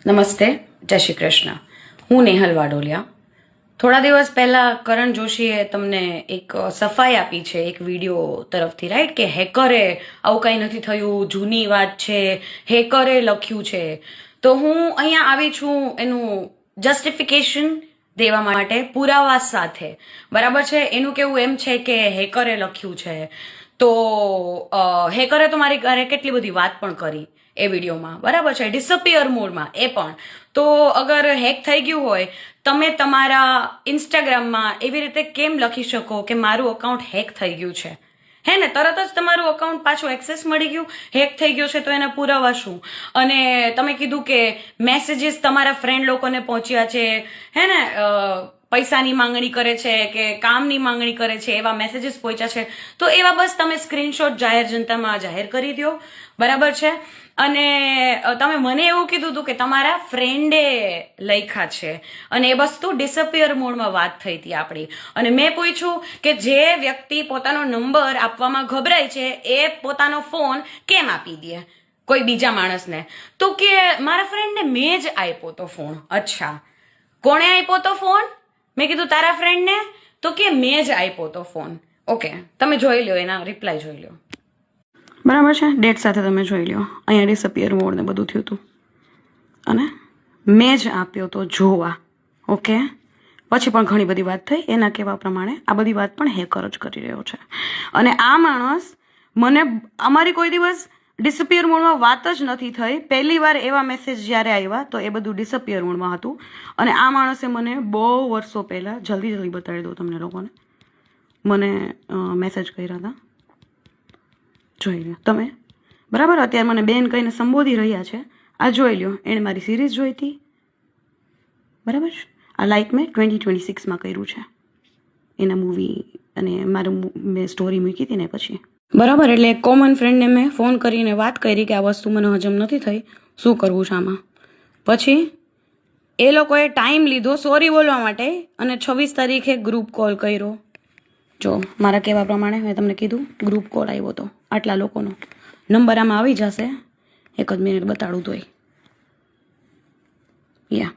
નમસ્તે, જય શ્રી કૃષ્ણ. હું નેહલ વાડોલિયા. થોડા દિવસ પહેલા કરણ જોશીએ તમને એક સફાઈ આપી છે એક વિડીયો તરફથી, રાઈટ, કે હેકરે આવું કંઈ નથી થયું, જૂની વાત છે, હેકરે લખ્યું છે. તો હું અહીંયા આવી છું એનું જસ્ટિફિકેશન દેવા માટે પુરાવા સાથે, બરાબર છે. એનું કેવું એમ છે કે હેકરે લખ્યું છે, તો હેકરે તો મારી ઘરે કેટલી બધી વાત પણ કરી એ વિડીયોમાં, બરાબર છે, ડિસઅપિયર મોડમાં એ પણ. તો અગર હેક થઈ ગયું હોય, તમે તમારા ઇન્સ્ટાગ્રામમાં એવી રીતે કેમ લખી શકો કે મારું અકાઉન્ટ હેક થઈ ગયું છે? હે ને, તરત જ તમારું અકાઉન્ટ પાછું એક્સેસ મળી ગયું, હેક થઈ ગયું છે, તો એના પુરાવા શું? અને તમે કીધું કે મેસેજીસ તમારા ફ્રેન્ડ લોકોને પહોંચ્યા છે, હે ને, પૈસાની માંગણી કરે છે કે કામની માંગણી કરે છે, એવા મેસેજીસ પહોંચ્યા છે, તો એવા બસ તમે સ્ક્રીનશોટ જાહેર જનતામાં જાહેર કરી દો, બરાબર છે. અને તમે મને એવું કીધું હતું કે તમારા ફ્રેન્ડે લખ્યા છે, અને એ વસ્તુ ડિસઅપિયર મોડમાં વાત થઈ હતી આપણી. અને મેં પૂછ્યું કે જે વ્યક્તિ પોતાનો નંબર આપવામાં ગભરાય છે એ પોતાનો ફોન કેમ આપી દે કોઈ બીજા માણસને? તો કે મારા ફ્રેન્ડને મેં જ આપ્યો તો ફોન. અચ્છા, કોણે આપ્યો તો ફોન? મેં કીધું તારા ફ્રેન્ડને. તો કે મેં જ આપ્યો તો ફોન. ઓકે, તમે જોઈ લો, એના રિપ્લાય જોઈ લો, બરાબર છે, ડેટ સાથે તમે જોઈ લો. અહીંયા ડિસઅપિયર મોડ ને બધું થયું હતું, અને મેં જ આપ્યો તો જોવા. ઓકે, પછી પણ ઘણી બધી વાત થઈ. એના કહેવા પ્રમાણે આ બધી વાત પણ હેકર જ કરી રહ્યો છે. અને આ માણસ મને, અમારી કોઈ દિવસ ડિસઅપિયર મોડમાં વાત જ નથી થઈ. પહેલી વાર એવા મેસેજ જ્યારે આવ્યા તો એ બધું ડિસઅપિયર મોડમાં હતું. અને આ માણસે મને બહુ વર્ષો પહેલાં, જલ્દી બતાવી દઉં તમને લોકોને, મને મેસેજ કર્યા હતા, જોઈ લો તમે, બરાબર. અત્યારે મને બેન કહીને સંબોધી રહ્યા છે, આ જોઈ લો. એણે મારી સિરીઝ જોઈ હતી, બરાબર. આ લાઈક મેં 2026માં કર્યું છે, એના મૂવી, અને મારું મેં સ્ટોરી મૂકી હતી ને પછી, બરાબર. એટલે એક કોમન ફ્રેન્ડને મેં ફોન કરીને વાત કરી કે આ વસ્તુ મને હજમ નથી થઈ, શું કરવું છે આમાં. પછી એ લોકોએ ટાઈમ લીધો સોરી બોલવા માટે, અને 26 તારીખે ગ્રુપ કોલ કર્યો. જો મારા કહેવા પ્રમાણે મેં તમને કીધું, ગ્રુપ કોલ આવ્યો હતો આટલા લોકોનો. નંબર આમાં આવી જશે, એક જ મિનિટ બતાડું તોય. યા,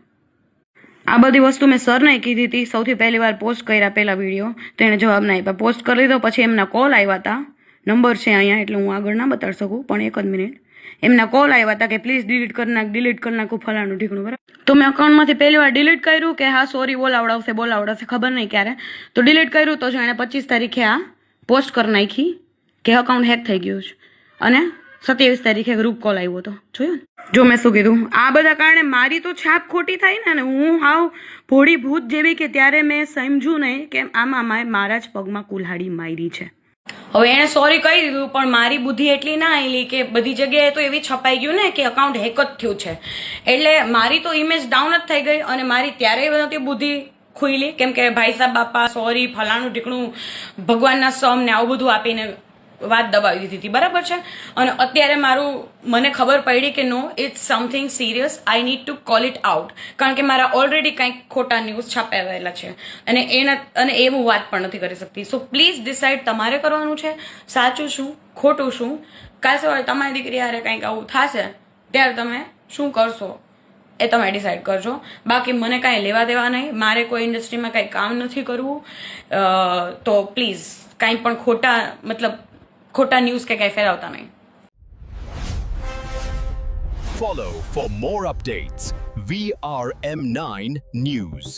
આ બધી વસ્તુ મેં સરને કીધી હતી. સૌથી પહેલી વાર પોસ્ટ કર્યા પહેલા વિડીયો, તો એણે જવાબ ના આપ્યા. પોસ્ટ કરી દીધો, પછી એમના કોલ આવ્યા હતા. નંબર છે અહીંયા, એટલે હું આગળ ના બતાડી શકું, પણ એક જ મિનિટ. એમના કોલ આવ્યા હતા કે પ્લીઝ ડિલીટ કરી નાખું, ફલાણું ઢીકણું, બરાબર. તો મેં અકાઉન્ટમાંથી પહેલી વાર ડિલીટ કર્યું કે હા સોરી બોલાવડાવશે, ખબર નહીં ક્યારે. તો ડિલીટ કર્યું, તો એણે 25 તારીખે આ પોસ્ટ કરી નાખી કે અકાઉન્ટ હેક થઈ ગયું છે. અને 27 તારીખે ગ્રુપ કોલ આવ્યો હતો, જોયું ને? જો મેં શું કીધું, આ બધા કારણે મારી તો છાપ ખોટી થાય ને. અને હું હાવ ભોળી ભૂત જેવી કે ત્યારે મેં સમજ્યું નહીં કે આમાં મારા જ પગમાં કુલ્હાડી મારી છે. હવે એણે સોરી કહી દીધું, પણ મારી બુદ્ધિ એટલી ના આવેલી કે બધી જગ્યાએ તો એવી છપાઈ ગયું ને કે અકાઉન્ટ હેક જ થયું છે. એટલે મારી તો ઇમેજ ડાઉન જ થઈ ગઈ. અને મારી ત્યારે નહોતી બુદ્ધિ ખુઈલી, કેમ કે ભાઈ સાહેબ બાપા સોરી ફલાણું ઢીકણું ભગવાનના સમ ને આવું બધું આપીને વાત દબાવી દીધી હતી, બરાબર છે. અને અત્યારે મને ખબર પડી કે no, it's something serious, I need to call it out. કારણ કે મારા ઓલરેડી કંઈક ખોટા ન્યૂઝ છાપાયેલા છે, અને એ હું વાત પણ નથી કરી શકતી. સો પ્લીઝ ડિસાઇડ તમારે કરવાનું છે, સાચું શું ખોટું શું. કાલ સવારે તમારી દીકરી હારે કંઈક આવું થશે ત્યારે તમે શું કરશો એ તમે ડિસાઇડ કરજો. બાકી મને કાંઈ લેવા દેવા નહીં, મારે કોઈ ઇન્ડસ્ટ્રીમાં કાંઈ કામ નથી કરવું. તો પ્લીઝ કાંઈ પણ ખોટા ન્યૂઝ કે કાંઈ ફેલાવતા નહીં. Follow for more updates. VRM9 News.